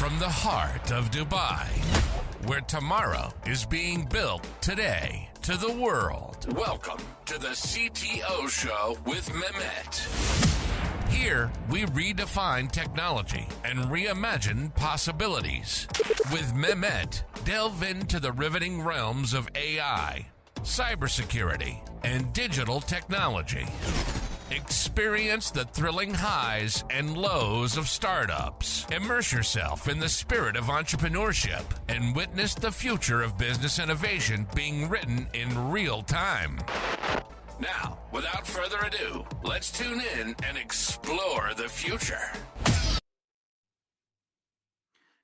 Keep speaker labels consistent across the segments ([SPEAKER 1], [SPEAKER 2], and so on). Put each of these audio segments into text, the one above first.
[SPEAKER 1] From the heart of Dubai, where tomorrow is being built today, to the world. Welcome to the CTO Show with Mehmet. Here, we redefine technology and reimagine possibilities. With Mehmet, delve into the riveting realms of AI, cybersecurity, and digital technology. Experience the thrilling highs and lows of startups. Immerse yourself in the spirit of entrepreneurship and witness the future of business innovation being written in real time. Now, without further ado, let's tune in and explore the future.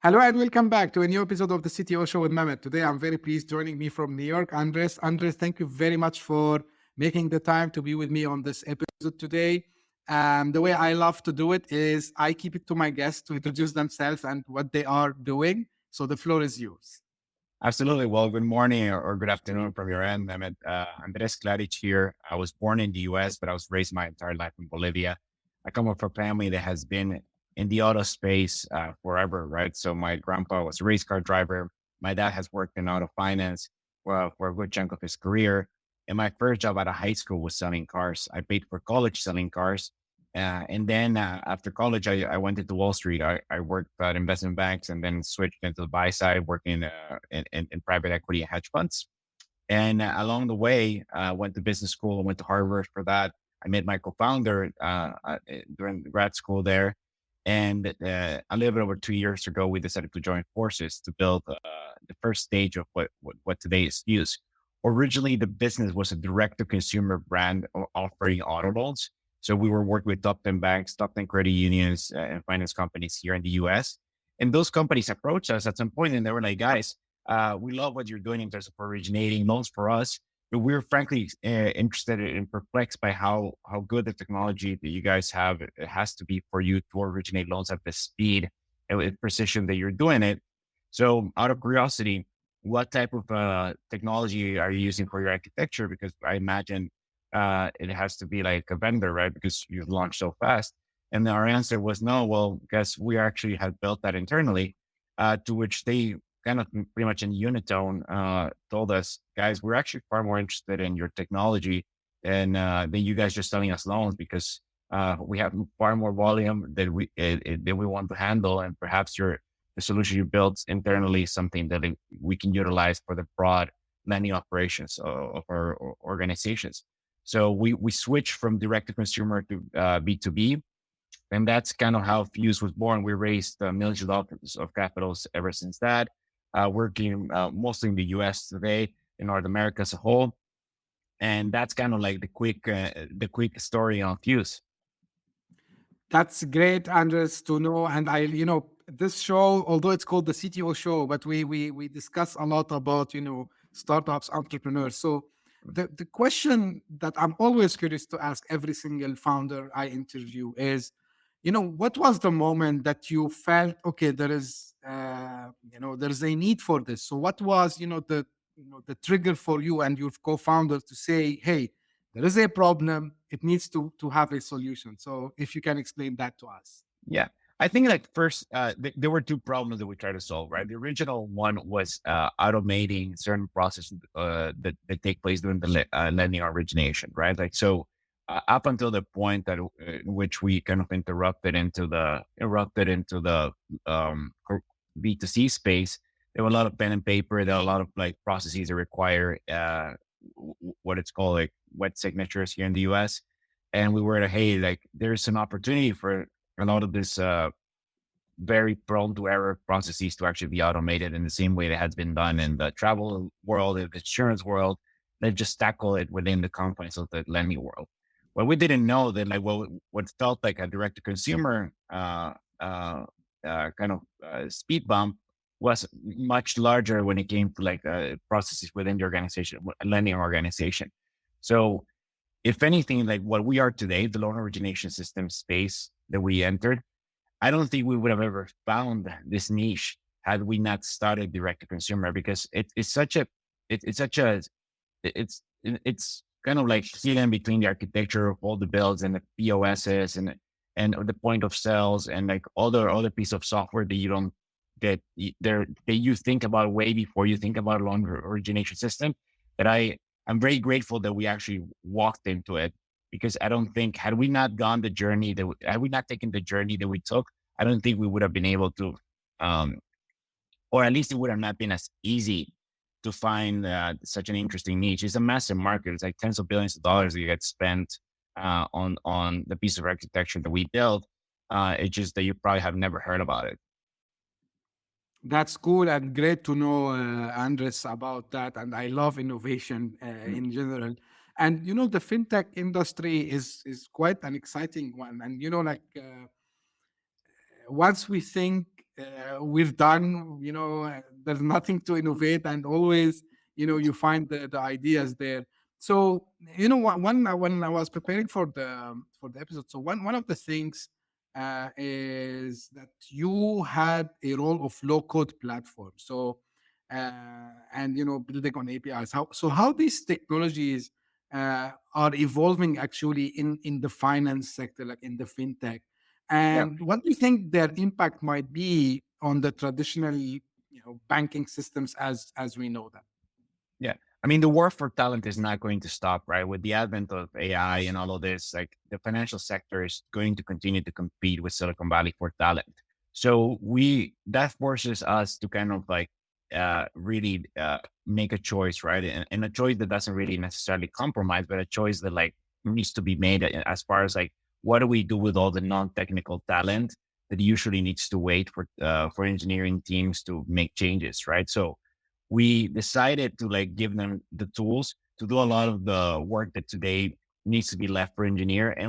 [SPEAKER 2] Hello and welcome back to a new episode of the CTO Show with Mehmet. Today, I'm very pleased joining me from New York, Andres. Andres, thank you very much for making the time to be with me on this episode today. The way I love to do it is I keep it to my guests to introduce themselves and what they are doing. So the floor is yours.
[SPEAKER 3] Absolutely. Well, good morning or good afternoon from your end. I'm Andres Klaric here. I was born in the US, but I was raised my entire life in Bolivia. I come from a family that has been in the auto space forever, right? So my grandpa was a race car driver. My dad has worked in auto finance for a good chunk of his career. And my first job out of high school was selling cars. I paid for college selling cars. And then after college, I went into Wall Street. I worked at investment banks and then switched into the buy side, working in private equity and hedge funds. And along the way, I went to business school. I went to Harvard for that. I met my co-founder during grad school there. And a little bit over 2 years ago, we decided to join forces to build the first stage of what today is used. Originally, the business was a direct-to-consumer brand offering auto loans. So we were working with top 10 banks, top 10 credit unions, and finance companies here in the US. And those companies approached us at some point and they were like, guys, we love what you're doing in terms of originating loans for us. But we're frankly interested and perplexed by how good the technology that you guys have it has to be for you to originate loans at the speed and with precision that you're doing it. So out of curiosity, what type of technology are you using for your architecture? Because I imagine it has to be like a vendor, right? Because you've launched so fast. And our answer was no. Well, guess we actually had built that internally, to which they kind of pretty much in unitone told us, guys, we're actually far more interested in your technology than you guys just selling us loans because we have far more volume that we want to handle, and perhaps the solution you built internally is something that we can utilize for the broad lending operations of our organizations. So we switched from direct to consumer to B2B. And that's kind of how Fuse was born. We raised millions of dollars of capitals ever since that, working mostly in the US today, in North America as a whole. And that's kind of like the quick story on Fuse.
[SPEAKER 2] That's great, Andres, to know. And this show, although it's called the CTO Show, but we discuss a lot about, startups, entrepreneurs. So the question that I'm always curious to ask every single founder I interview is, what was the moment that you felt, okay, there's a need for this? So what was, the trigger for you and your co-founder to say, hey, there is a problem, it needs to have a solution. So if you can explain that to us.
[SPEAKER 3] Yeah. I think like first, there were two problems that we tried to solve, right? The original one was automating certain processes that take place during the lending origination, right? Like, so up until the point that in which we kind of erupted into the B2C space, there were a lot of pen and paper. There were a lot of like processes that require what it's called like wet signatures here in the US. And we were like, hey, like there's an opportunity for a lot of this very prone to error processes to actually be automated in the same way that has been done in the travel world, in the insurance world. Let's just tackle it within the confines of the lending world. Well, we didn't know that like what felt like a direct to consumer kind of speed bump was much larger when it came to like processes within the organization, lending organization. So if anything, like what we are today, the loan origination system space that we entered, I don't think we would have ever found this niche had we not started direct to consumer, because it's kind of like hidden between the architecture of all the builds and the POSs and the point of sales and like all the other piece of software that you don't that you think about way before you think about a loan origination system. That I'm very grateful that we actually walked into it, because I don't think, had we not gone the journey had we not taken the journey that we took, I don't think we would have been able to, um, or at least it would have not been as easy to find such an interesting niche. It's a massive market. It's like tens of billions of dollars that get spent on the piece of architecture that we built. It's just that you probably have never heard about it.
[SPEAKER 2] That's cool and great to know, Andres, about that. And I love innovation in general. And the fintech industry is quite an exciting one. And once we think we're done, there's nothing to innovate, and always, you find the ideas there. So, when I was preparing for the episode, so one of the things is that you had a role of low code platform. So, and building on APIs. How these technologies are evolving actually in the finance sector, like in the fintech,
[SPEAKER 3] Yeah.
[SPEAKER 2] and what do you think their impact might be on the traditional, banking systems as we know them?
[SPEAKER 3] Yeah. I mean, the war for talent is not going to stop, right? With the advent of AI and all of this, like the financial sector is going to continue to compete with Silicon Valley for talent. So that forces us to kind of like really make a choice, right? And a choice that doesn't really necessarily compromise, but a choice that like needs to be made as far as like, what do we do with all the non-technical talent that usually needs to wait for engineering teams to make changes, right? So we decided to like give them the tools to do a lot of the work that today needs to be left for engineering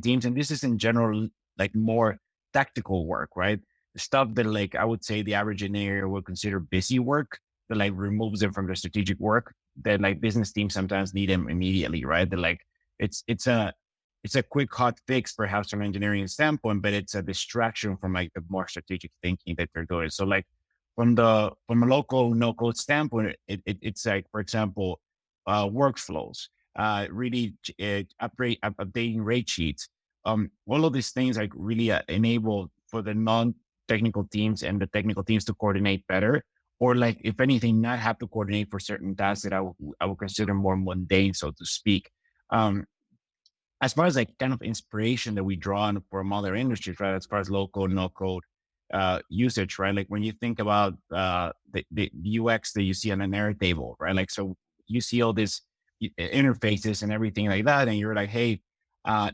[SPEAKER 3] teams. And this is in general like more tactical work, right? The stuff that like I would say the average engineer would consider busy work, that like removes them from the strategic work, that like business teams sometimes need them immediately, right? That like it's a quick hot fix perhaps from an engineering standpoint, but it's a distraction from like the more strategic thinking that they're doing. So like from a local no code standpoint, it's like, for example, workflows, really updating rate sheets. All of these things like really enable for the non-technical teams and the technical teams to coordinate better, or like if anything, not have to coordinate for certain tasks that I would consider more mundane, so to speak. Um, as far as like kind of inspiration that we draw on from other industries, right? As far as low code, no code usage, right? Like when you think about the UX that you see on an Airtable, right? Like, so you see all these interfaces and everything like that, and you're like, hey,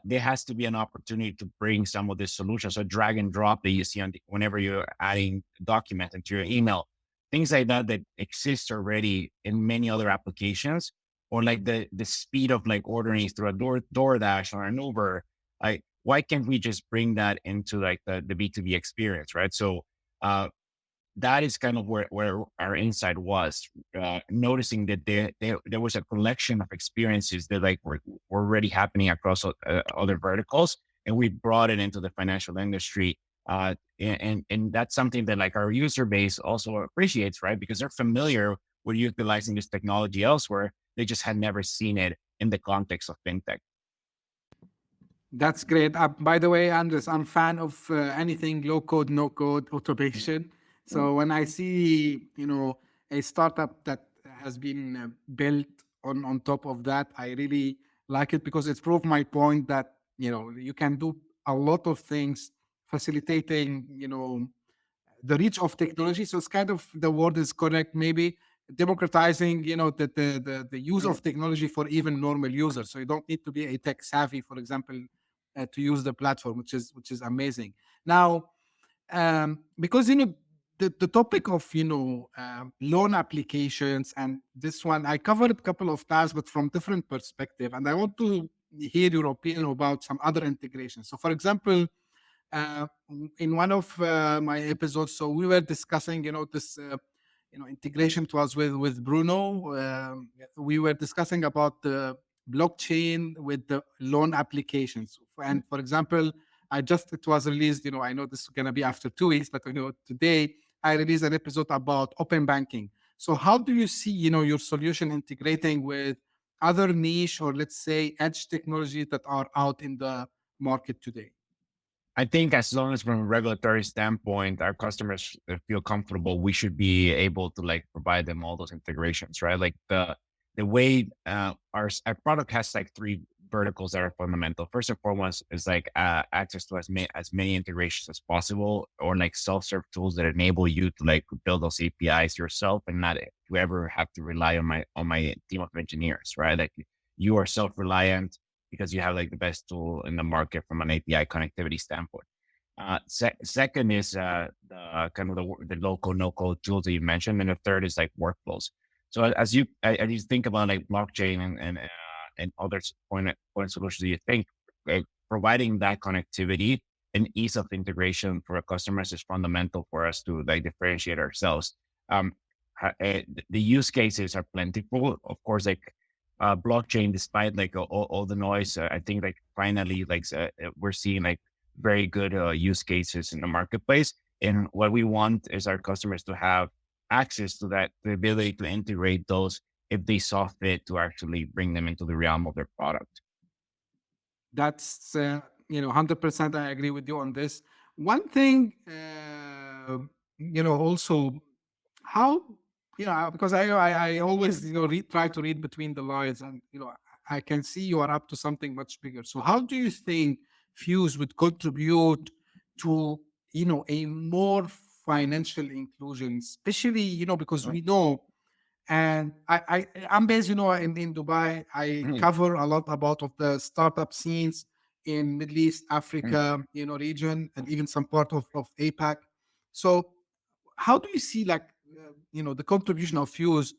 [SPEAKER 3] there has to be an opportunity to bring some of this solution. So drag and drop that you see whenever you're adding documents into your email, things like that that exist already in many other applications, or like the speed of like ordering through a DoorDash or an Uber. Like, why can't we just bring that into like the B2B experience, right? So that is kind of where our insight was, noticing that there was a collection of experiences that like were already happening across other verticals, and we brought it into the financial industry. And that's something that like our user base also appreciates, right? Because they're familiar with utilizing this technology elsewhere. They just had never seen it in the context of fintech.
[SPEAKER 2] That's great. By the way, Andres, I'm fan of anything low code, no code, automation. So when I see, a startup that has been built on top of that, I really like it because it's proved my point that, you can do a lot of things facilitating, the reach of technology. So it's kind of, the word is correct, maybe democratizing, the use of technology for even normal users. So you don't need to be a tech savvy, for example, to use the platform, which is amazing. Now, because the topic of loan applications, and this one I covered a couple of times, but from different perspective, and I want to hear your opinion about some other integrations. So, for example, uh, in one of my episodes, so we were discussing, this, integration. It was with Bruno. We were discussing about the blockchain with the loan applications. And for example, it was released. I know this is gonna be after 2 weeks, but today I released an episode about open banking. So how do you see, your solution integrating with other niche, or let's say edge technologies that are out in the market today?
[SPEAKER 3] I think as long as from a regulatory standpoint, our customers feel comfortable, we should be able to like provide them all those integrations, right? Like the way our product has like three verticals that are fundamental. First and foremost is like access to as many integrations as possible, or like self-serve tools that enable you to like build those APIs yourself and not to ever have to rely on my team of engineers, right? Like you are self-reliant because you have like the best tool in the market from an API connectivity standpoint. Second is the kind of the local no code tools that you mentioned, and the third is like workflows. So as you think about like blockchain and other point solutions, you think like, providing that connectivity and ease of integration for our customers is fundamental for us to like differentiate ourselves. Um, the use cases are plentiful, of course. Like blockchain, despite like all the noise, I think like finally like we're seeing like very good use cases in the marketplace. And what we want is our customers to have access to that, the ability to integrate those if they saw fit to actually bring them into the realm of their product.
[SPEAKER 2] That's 100%. I agree with you on this. One thing, also how because I always try to read between the lines, and I can see you are up to something much bigger. So how do you think Fuse would contribute to a more financial inclusion, especially because we know, and I'm based in Dubai. I
[SPEAKER 3] Mhm,
[SPEAKER 2] cover a lot about of the startup scenes in Middle East,
[SPEAKER 3] mhm,
[SPEAKER 2] Africa, region, and even some part of APAC. So how do you see like the contribution of Fuse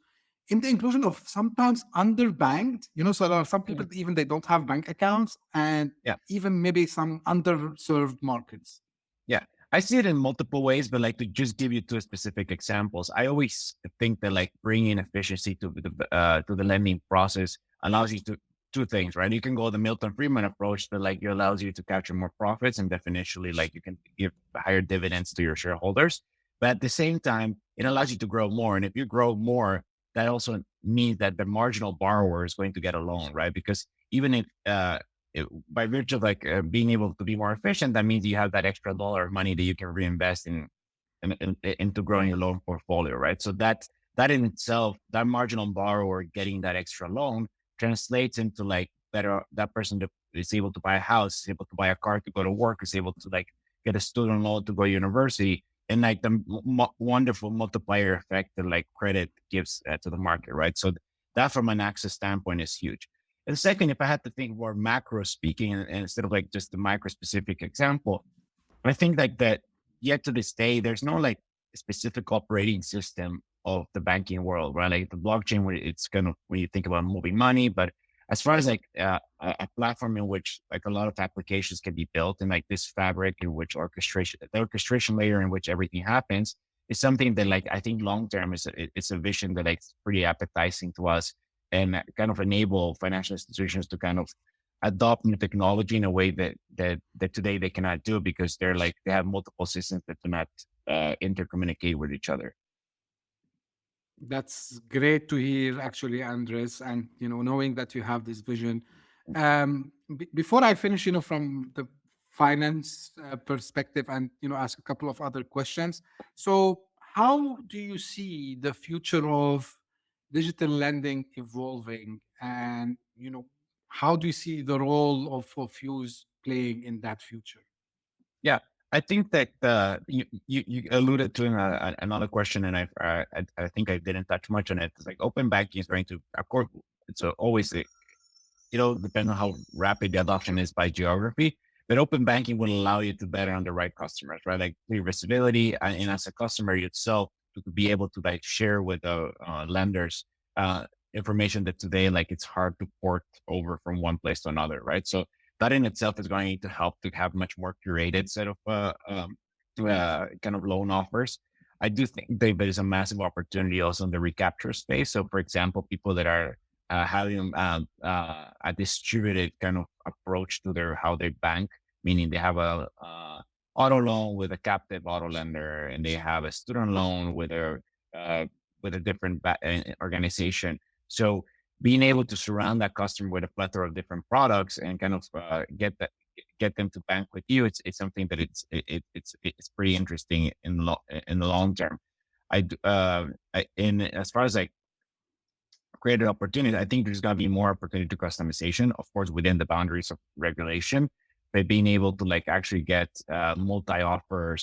[SPEAKER 2] in the inclusion of sometimes underbanked, so there are some people
[SPEAKER 3] mhm.
[SPEAKER 2] even they don't have bank accounts, and
[SPEAKER 3] Yeah.
[SPEAKER 2] even maybe some underserved markets?
[SPEAKER 3] Yeah, I see it in multiple ways, but like to just give you two specific examples, I always think that like bringing efficiency to the lending process allows you to two things, right? You can go the Milton Friedman approach that like it allows you to capture more profits and definitionally like you can give higher dividends to your shareholders, but at the same time, it allows you to grow more, and if you grow more, that also means that the marginal borrower is going to get a loan, right? Because even if by virtue of like being able to be more efficient, that means you have that extra dollar of money that you can reinvest into growing your loan portfolio, right? So that in itself, that marginal borrower getting that extra loan translates into like better that person that is able to buy a house, is able to buy a car to go to work, is able to like get a student loan to go to university, and like the wonderful multiplier effect that like credit gives to the market, right? So that from an access standpoint is huge. And second, if I had to think more macro speaking, and instead of like just the micro specific example, I think like that yet to this day, there's no like specific operating system of the banking world, right? Like the blockchain, where it's kind of when you think about moving money, but as far as like a platform in which like a lot of applications can be built, and like this fabric in which the orchestration layer in which everything happens is something that like I think long term it's a vision that like is pretty appetizing to us and kind of enable financial institutions to kind of adopt new technology in a way that today they cannot do because they have multiple systems that do not intercommunicate with each other.
[SPEAKER 2] That's great to hear, actually, Andres, and knowing that you have this vision. Before I finish, from the finance perspective, and ask a couple of other questions. So, how do you see the future of digital lending evolving, and how do you see the role of Fuse playing in that future?
[SPEAKER 3] Yeah, I think that you alluded to another question, and I think I didn't touch much on it. It's like open banking is going to, of course, always depends on how rapid the adoption is by geography. But open banking will allow you to better underwrite customers, right? Like clear visibility, and as a customer yourself, to be able to like share with the lenders uh, information that today like it's hard to port over from one place to another, right? So that in itself is going to help to have much more curated set of kind of loan offers. I do think that there is a massive opportunity also in the recapture space. So, for example, people that are having a distributed kind of approach to their how they bank, meaning they have a auto loan with a captive auto lender, and they have a student loan uh, with a different organization. So being able to surround that customer with a plethora of different products and kind of get them to bank with you, it's something that it's pretty interesting in the long term. In as far as like created opportunity, I think there's going to be more opportunity to customization, of course, within the boundaries of regulation, but being able to like actually get multi offers,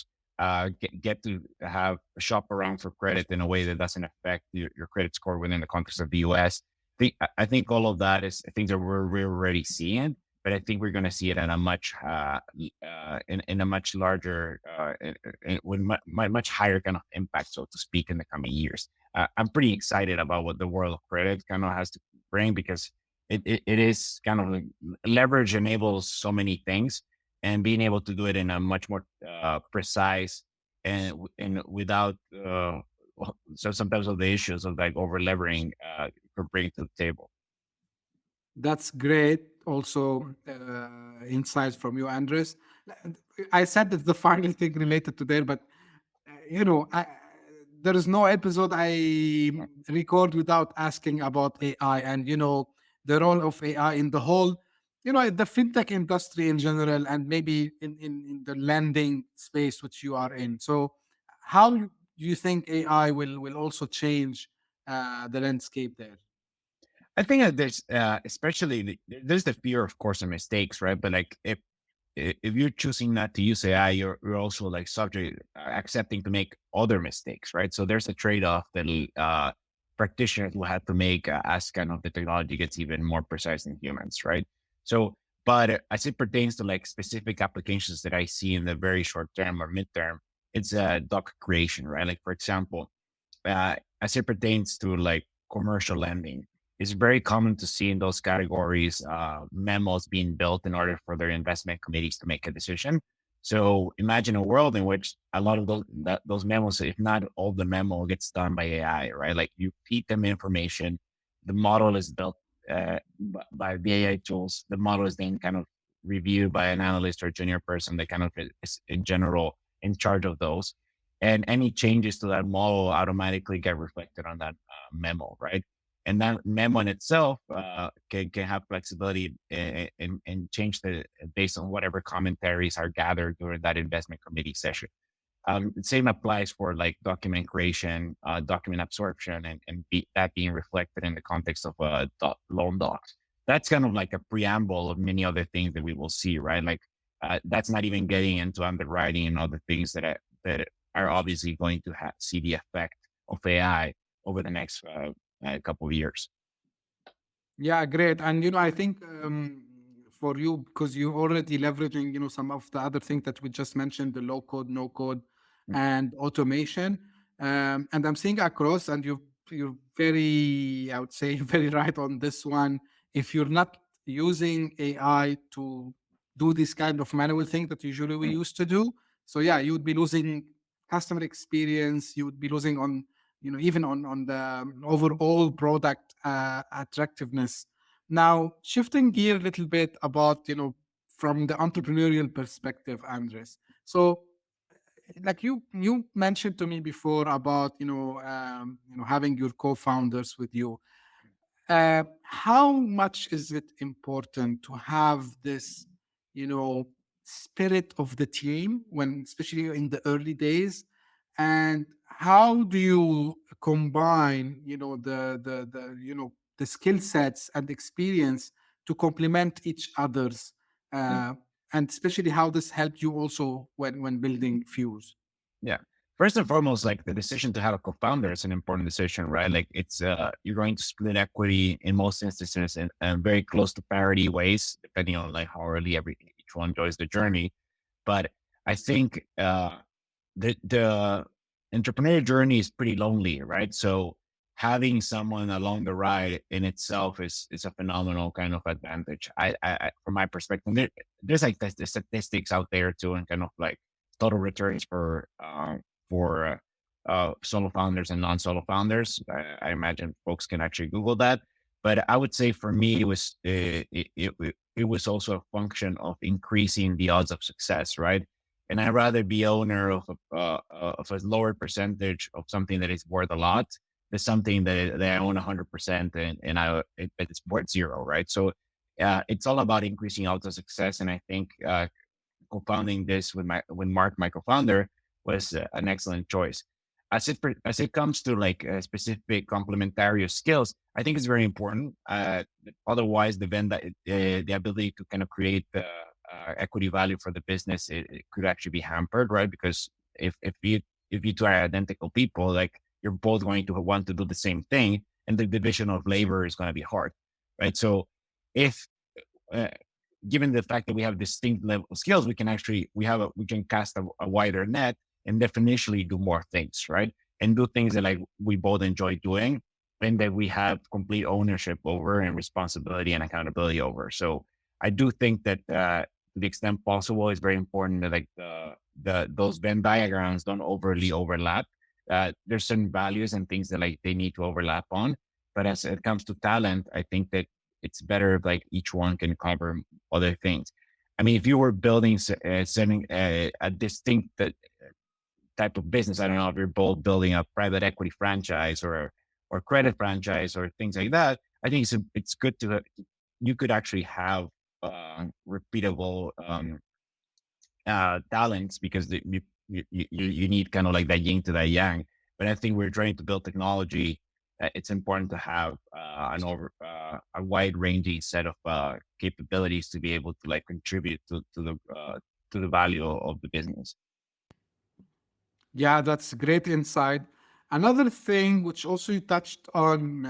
[SPEAKER 3] get to have shop around for credit in a way that doesn't affect your credit score within the context of the US. I think all of that is things that we're already seeing, but I think we're going to see it in a much in a much larger with much higher kind of impact, so to speak, in the coming years. I'm pretty excited about what the world of credit kind of has to bring, because it is kind of like leverage enables so many things, and being able to do it in a much more precise and without so sometimes of the issues of like over leveraging could bring to the table.
[SPEAKER 2] That's great. Also, insights from you, Andres. I said that the final thing related to there, but there is no episode I record without asking about AI and the role of AI in the whole, the fintech industry in general, and maybe in the lending space which you are in. So, how do you think AI will also change the landscape there?
[SPEAKER 3] I think that there's especially there's the fear, of course, of mistakes, right? But like if you're choosing not to use AI, you're also like subject accepting to make other mistakes, right? So there's a trade-off that practitioners will have to make as kind of the technology gets even more precise than humans, right? So, but as it pertains to like specific applications that I see in the very short term or midterm, it's doc creation, right? Like for example, as it pertains to like commercial lending, it's very common to see in those categories memos being built in order for their investment committees to make a decision. So imagine a world in which a lot of those memos, if not all the memo, gets done by AI, right? Like you feed them information, the model is built by the AI tools. The model is then kind of reviewed by an analyst or junior person that kind of is in general in charge of those. And any changes to that model automatically get reflected on that memo, right? And that memo in itself can have flexibility and change based on whatever commentaries are gathered during that investment committee session. The same applies for like document creation, document absorption, and that being reflected in the context of loan docs. That's kind of like a preamble of many other things that we will see, right? Like that's not even getting into underwriting and other things that are obviously going to see the effect of AI over the next couple of years.
[SPEAKER 2] Yeah, great. And I think for you, because you're already leveraging, some of the other things that we just mentioned, the low code, no code, and automation. And I'm seeing across, and you're very, I would say, very right on this one. If you're not using AI to do this kind of manual thing that usually we used to do, so yeah, you would be losing customer experience. You would be losing on even on the overall product attractiveness. Now, shifting gear a little bit about from the entrepreneurial perspective, Andres. So, like you mentioned to me before about having your co-founders with you. How much is it important to have this, spirit of the team when, especially in the early days, and how do you combine, the skill sets and experience to complement each other's, uh, and especially how this helped you also when building Fuse?
[SPEAKER 3] Yeah. First and foremost, like the decision to have a co-founder is an important decision, right? Like it's you're going to split equity in most instances in very close to parity ways, depending on like how early each one enjoys the journey. But I think the entrepreneurial journey is pretty lonely, right? So having someone along the ride in itself is a phenomenal kind of advantage. From my perspective, there's like the statistics out there too, and kind of like total returns for solo founders and non-solo founders. I imagine folks can actually Google that. But I would say for me, it was also a function of increasing the odds of success, right? And I'd rather be owner of a lower percentage of something that is worth a lot than something that I own 100% but it's worth zero, right? So it's all about increasing auto success. And I think co-founding this with Mark, my co-founder, was an excellent choice. As it comes to like specific complementary skills, I think it's very important. Otherwise, the ability to kind of create the equity value for the business, it could actually be hampered, right? Because if you two are identical people, like you're both going to want to do the same thing, and the division of labor is going to be hard, right? So if uh, given the fact that we have distinct level of skills, we can cast a wider net and definitionally do more things, right? And do things that like we both enjoy doing and that we have complete ownership over and responsibility and accountability over. So I do think that to the extent possible, it's very important that like those Venn diagrams don't overly overlap. There's certain values and things that like they need to overlap on. But as it comes to talent, I think that it's better if like each one can cover other things. I mean, if you were building sending a distinct type of business, I don't know if you're both building a private equity franchise or credit franchise or things like that. I think it's good to you could actually have repeatable talents because you need kind of like that yin to that yang. But I think we're trying to build technology. It's important to have a wide ranging set of capabilities to be able to like contribute to the value of the business.
[SPEAKER 2] Yeah, that's great insight. Another thing which also you touched on,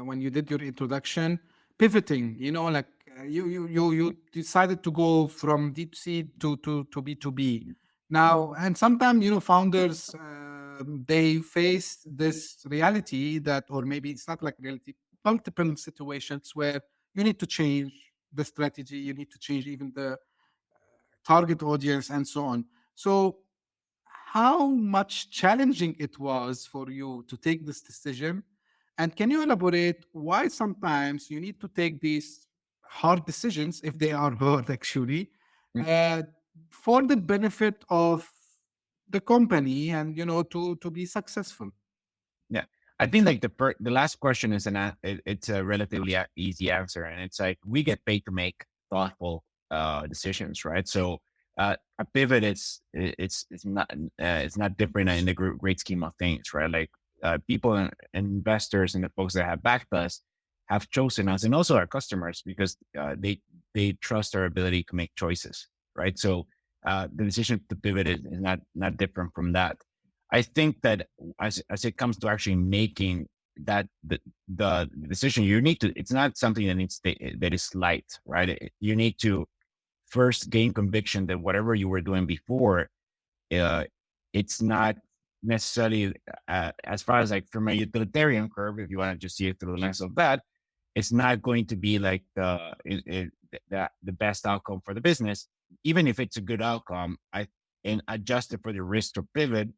[SPEAKER 2] when you did your introduction, pivoting. Like you decided to go from D2C to B2B. Now, and sometimes founders they face this reality that, or maybe it's not like reality, multiple situations where you need to change the strategy, you need to change even the target audience, and so on. So how much challenging it was for you to take this decision, and can you elaborate why sometimes you need to take these hard decisions, if they are hard actually,
[SPEAKER 3] Mm.
[SPEAKER 2] uh, for the benefit of the company and to be successful?
[SPEAKER 3] Yeah, I think like the last question is it's a relatively easy answer, and it's like we get paid to make thoughtful decisions, right? So a pivot it's not different in the great scheme of things, right? Like people and investors and the folks that have backed us have chosen us, and also our customers because they trust our ability to make choices, right? So the decision to pivot is not different from that. I think that as it comes to actually making that the decision, you need to. It's not something that is light, right? You need to first gain conviction that whatever you were doing before, uh, it's not necessarily as far as like from a utilitarian curve. If you want to just see it through the lens of that, it's not going to be like the best outcome for the business, even if it's a good outcome. And adjust it for the risk to pivot.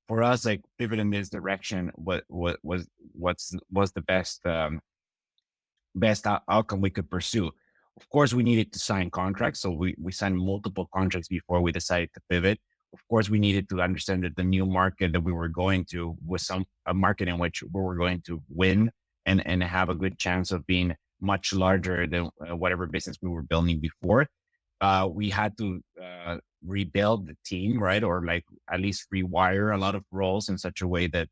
[SPEAKER 3] For us, like pivot in this direction, was the best outcome we could pursue. Of course, we needed to sign contracts. So we signed multiple contracts before we decided to pivot. Of course, we needed to understand that the new market that we were going to was a market in which we were going to win and have a good chance of being much larger than whatever business we were building before. We had to rebuild the team, right? Or like at least rewire a lot of roles in such a way that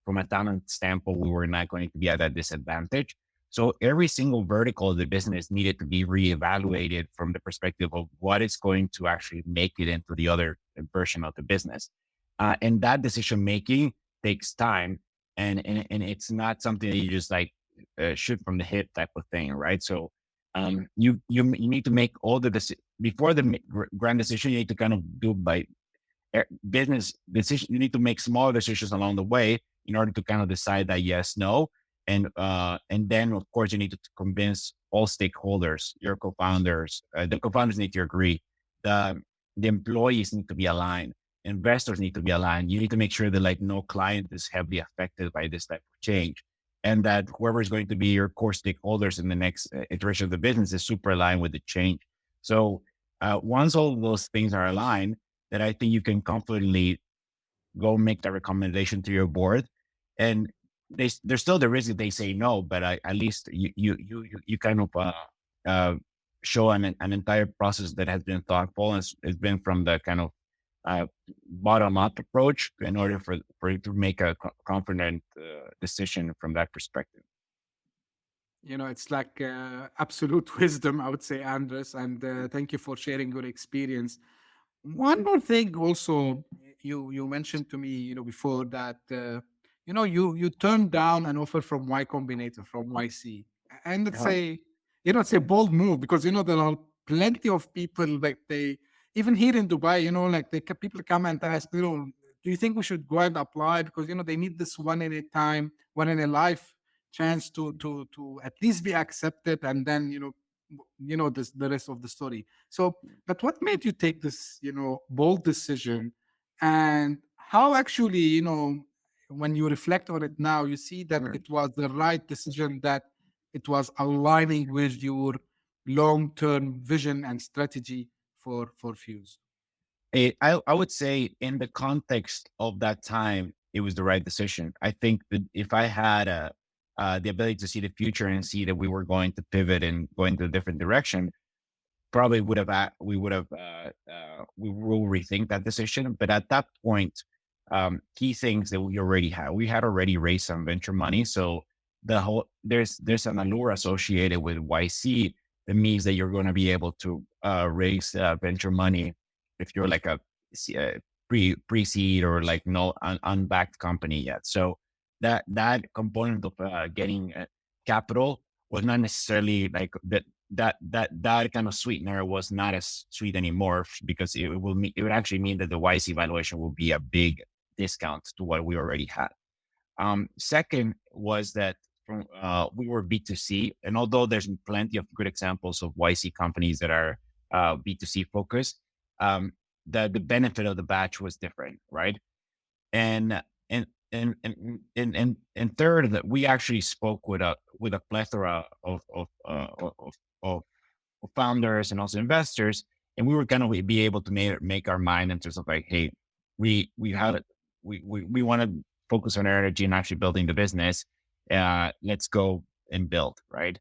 [SPEAKER 3] from a talent standpoint, we were not going to be at a disadvantage. So every single vertical of the business needed to be reevaluated from the perspective of what is going to actually make it into the other version of the business. And that decision making takes time, and it's not something that you just like shoot from the hip type of thing, right? So you need to make all before the grand decision. You need to kind of do by business decision. You need to make small decisions along the way in order to kind of decide that yes, no, and then of course you need to convince all stakeholders, your co-founders. The co-founders need to agree. The the employees need to be aligned. Investors need to be aligned. You need to make sure that like no client is heavily affected by this type of change, and that whoever is going to be your core stakeholders in the next iteration of the business is super aligned with the change. So once all of those things are aligned, then I think you can confidently go make that recommendation to your board. And there's still the risk that they say no, but at least you kind of uh, show an entire process that has been thoughtful, and it's been from the kind of uh, bottom up approach in order for you to make a confident decision from that perspective.
[SPEAKER 2] It's like absolute wisdom, I would say, Andres. And thank you for sharing your experience. One more thing, also, you mentioned to me, before that, you turned down an offer from Y Combinator, from YC, and
[SPEAKER 3] Uh-huh.
[SPEAKER 2] it's a bold move, because there are plenty of people, like, they, even here in Dubai, like, people come and ask, do you think we should go and apply, because they need this one in a time, one in a life chance to at least be accepted, and then this, the rest of the story. So, but what made you take this, bold decision? And how actually, when you reflect on it now, you see that
[SPEAKER 3] Mm.
[SPEAKER 2] it was the right decision, that it was aligning with your long-term vision and strategy for Fuse.
[SPEAKER 3] I would say in the context of that time, it was the right decision. I think that if I had the ability to see the future and see that we were going to pivot and go into a different direction, probably would have we will rethink that decision. But at that point, key things that we had already raised some venture money. So there's an allure associated with YC that means that you're going to be able to raise venture money if you're like a pre seed or like no unbacked company yet. So that component of getting capital was not necessarily like that kind of sweetener was not as sweet anymore, because it would actually mean that the YC valuation will be a big discount to what we already had. Second was that we were B2C, and although there's plenty of good examples of YC companies that are B2C focused, um, the benefit of the batch was different, right? And and third, that we actually spoke with a plethora of founders and also investors, and we were going to be able to make our mind in terms of like, hey, we have it, we want to focus on our energy and actually building the business. Let's go and build, right?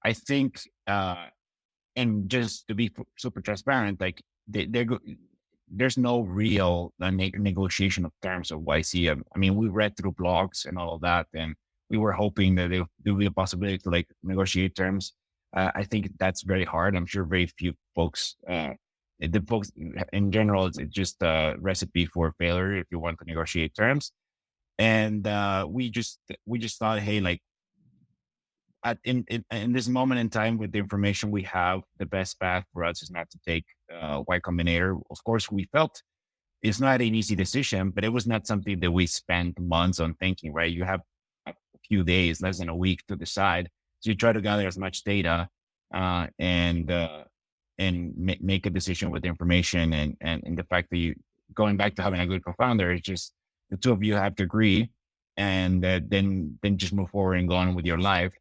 [SPEAKER 3] I think, and just to be super transparent, like there's no real negotiation of terms of YC. I mean, we read through blogs and all of that, and we were hoping that there would be a possibility to like negotiate terms. I think that's very hard. I'm sure very few folks, the folks in general, it's just a recipe for failure if you want to negotiate terms. And we just thought, hey, like in this moment in time, with the information we have, the best path for us is not to take Y Combinator. Of course, we felt it's not an easy decision, but it was not something that we spent months on thinking, right? You have a few days, less than a week to decide. So you try to gather as much data and make a decision with the information, and the fact that you going back to having a good co-founder, it's just the two of you have to agree, and then just move forward and go on with your life.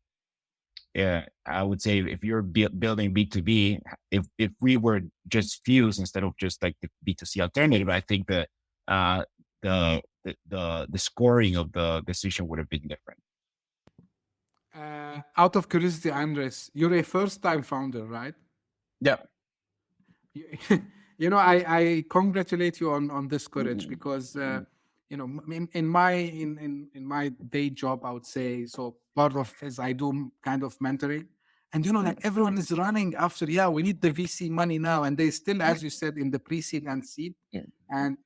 [SPEAKER 3] Yeah, I would say if you're building B2B, if we were just Fuse instead of just like the B2C alternative, I think uh, the scoring of the decision would have been different.
[SPEAKER 2] Out of curiosity, Andres, you're a first-time founder, right?
[SPEAKER 3] Yeah.
[SPEAKER 2] you, I congratulate you on this courage, because in my day job, I would say, so part of is I do kind of mentoring, and like everyone is running after, yeah, we need the VC money now, and they still, as you said, in the pre-seed and seed.
[SPEAKER 3] Yeah.
[SPEAKER 2] And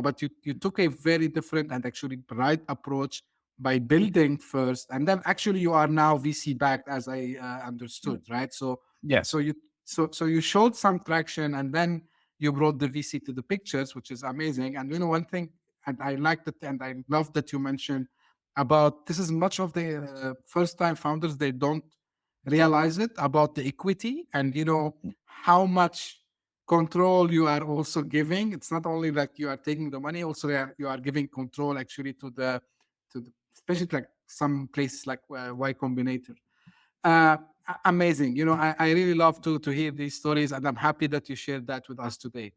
[SPEAKER 2] but you took a very different and actually right approach by building first, and then actually you are now VC backed, as I understood, right? So
[SPEAKER 3] Yes.
[SPEAKER 2] so you so you showed some traction, and then you brought the VC to the pictures, which is amazing. And one thing, and I liked it, and I love that you mentioned about this, is much of the first time founders, they don't realize it, about the equity, and how much control you are also giving. It's not only like you are taking the money, also you are giving control actually to the, especially like some places like Y Combinator. uh, Amazing. I really love to hear these stories, and I'm happy that you shared that with us today.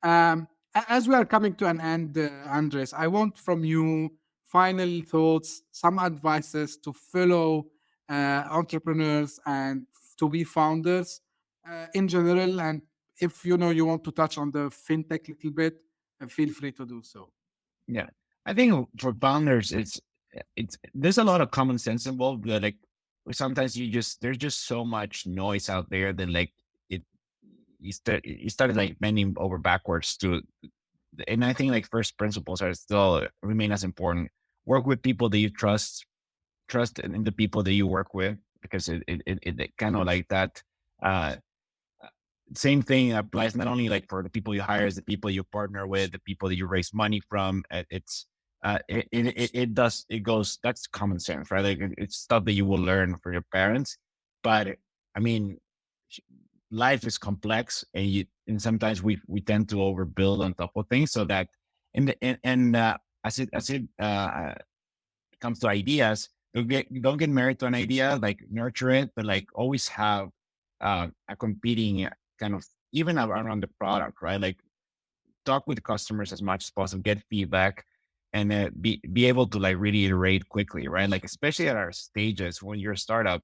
[SPEAKER 2] As we are coming to an end, Andres, I want from you final thoughts, some advices to fellow entrepreneurs, and to be founders in general. And if you want to touch on the fintech little bit, feel free to do so.
[SPEAKER 3] Yeah, I think for founders, it's there's a lot of common sense involved. That like sometimes there's just so much noise out there that like it you started like bending over backwards to, and I think like first principles are still remain as important. Work with people that you trust in the people that you work with, because it kind of like that. Uh, Same thing applies not only like for the people you hire, as the people you partner with, the people that you raise money from. It goes, that's common sense, right? Like it's stuff that you will learn from your parents. But I mean, life is complex, and sometimes we tend to overbuild on top of things, so that as it comes to ideas, don't get married to an idea, like nurture it, but like always have a competing kind of, even around the product, right? Like talk with customers as much as possible, get feedback, and be able to like really iterate quickly, right? Like especially at our stages when you're a startup,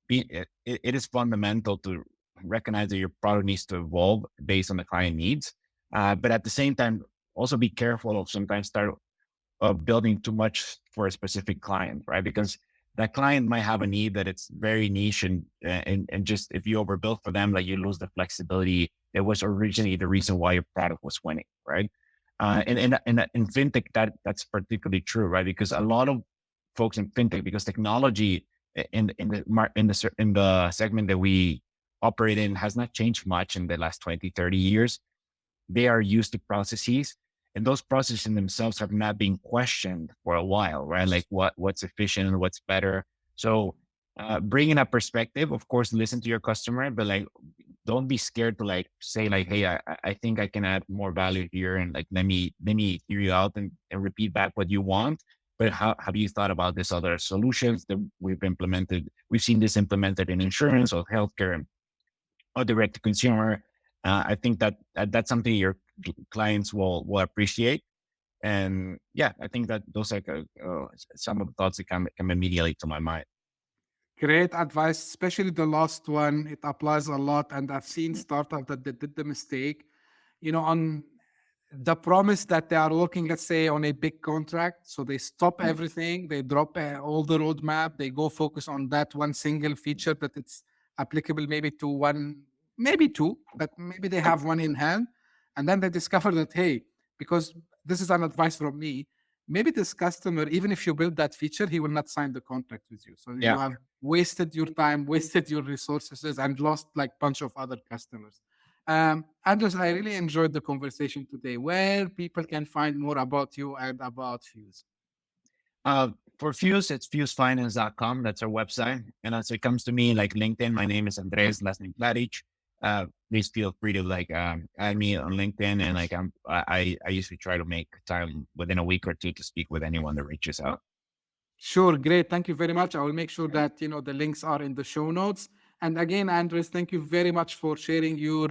[SPEAKER 3] it is fundamental to recognize that your product needs to evolve based on the client needs, but at the same time also be careful of sometimes start of building too much for a specific client, right? Because that client might have a need that it's very niche, and just if you overbuild for them, like you lose the flexibility that was originally the reason why your product was winning, right? And in fintech, that's particularly true, right? Because a lot of folks in fintech, because technology in the segment that we operate in has not changed much in the last 20, 30 years. They are used to processes, and those processes in themselves have not been questioned for a while, right? Like what's efficient and what's better. So bringing a perspective, of course, listen to your customer, but like don't be scared to like say like, hey, I think I can add more value here, and like let me hear you out and repeat back what you want. But how have you thought about this other solutions that we've implemented? We've seen this implemented in insurance or healthcare or direct to consumer. I think that's something your clients will appreciate. And yeah, I think that those are some of the thoughts that come immediately to my mind.
[SPEAKER 2] Great advice, especially the last one. It applies a lot. And I've seen startups that they did the mistake, on the promise that they are working, let's say, on a big contract. So they stop everything, they drop all the roadmap, they go focus on that one single feature that it's applicable maybe to one, maybe two, but maybe they have one in hand. And then they discover that, hey, because this is an advice from me, maybe this customer, even if you build that feature, he will not sign the contract with you. So you
[SPEAKER 3] Yeah.
[SPEAKER 2] have wasted your time, wasted your resources, and lost like bunch of other customers. Andres, I really enjoyed the conversation today. Where people can find more about you and about Fuse?
[SPEAKER 3] For Fuse, it's fusefinance.com. That's our website. And as it comes to me, like LinkedIn, my name is Andres, last name Klaric. Please feel free to like add me on LinkedIn, and like I usually try to make time within a week or two to speak with anyone that reaches out.
[SPEAKER 2] Sure, great. Thank you very much. I will make sure that the links are in the show notes. And again, Andres, thank you very much for sharing your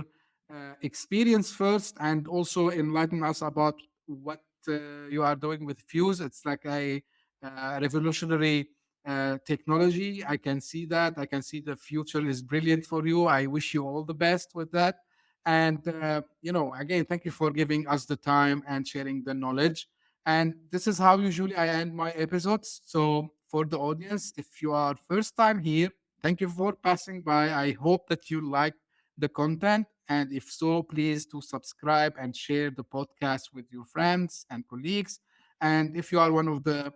[SPEAKER 2] experience first, and also enlighten us about what you are doing with Fuse. It's like a revolutionary technology. I can see that. I can see the future is brilliant for you. I wish you all the best with that. And again, thank you for giving us the time and sharing the knowledge. And this is how usually I end my episodes. So for the audience, if you are first time here, thank you for passing by. I hope that you like the content. And if so, please do subscribe and share the podcast with your friends and colleagues. And if you are one of the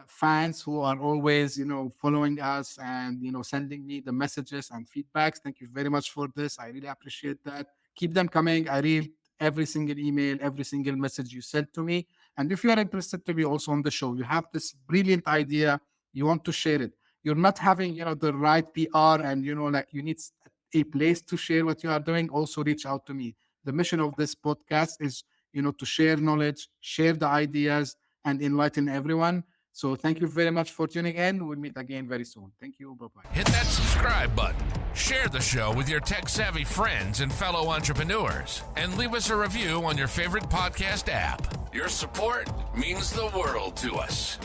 [SPEAKER 2] fans who are always, following us and, sending me the messages and feedbacks, thank you very much for this. I really appreciate that. Keep them coming. I read every single email, every single message you sent to me. And if you are interested to be also on the show, you have this brilliant idea, you want to share it. You're not having, the right PR, and, like you need a place to share what you are doing. Also reach out to me. The mission of this podcast is, to share knowledge, share the ideas, and enlighten everyone. So thank you very much for tuning in. We'll meet again very soon. Thank you. Bye-bye.
[SPEAKER 1] Hit that subscribe button, share the show with your tech-savvy friends and fellow entrepreneurs, and leave us a review on your favorite podcast app. Your support means the world to us.